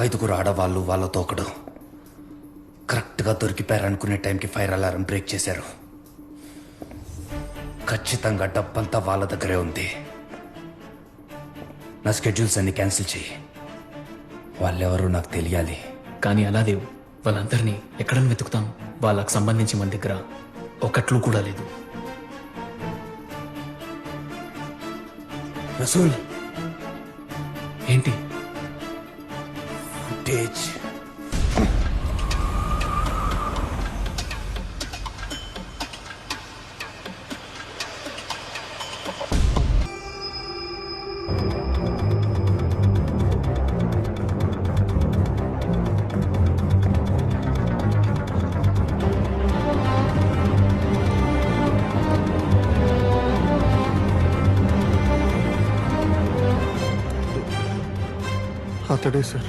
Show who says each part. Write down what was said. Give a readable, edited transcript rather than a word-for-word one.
Speaker 1: 5 ఆడవాళ్ళు వాళ్ళతో ఒకడు కరెక్ట్గా దొరికిపోయారనుకునే టైంకి ఫైర్ అలారం బ్రేక్ చేశారు. ఖచ్చితంగా డబ్బంతా వాళ్ళ దగ్గరే ఉంది. నా స్కెడ్యూల్స్ అన్ని క్యాన్సిల్ చెయ్యి. వాళ్ళెవరూ నాకు తెలియాలి.
Speaker 2: కానీ అలా దేవు, వాళ్ళందరినీ ఎక్కడని వెతుకుతాం? వాళ్ళకు సంబంధించి మన దగ్గర ఒకట్లు కూడా లేదు.
Speaker 1: రసూల్,
Speaker 2: ఏంటి?
Speaker 1: ఫుటేజ్.
Speaker 3: అతడే సార్.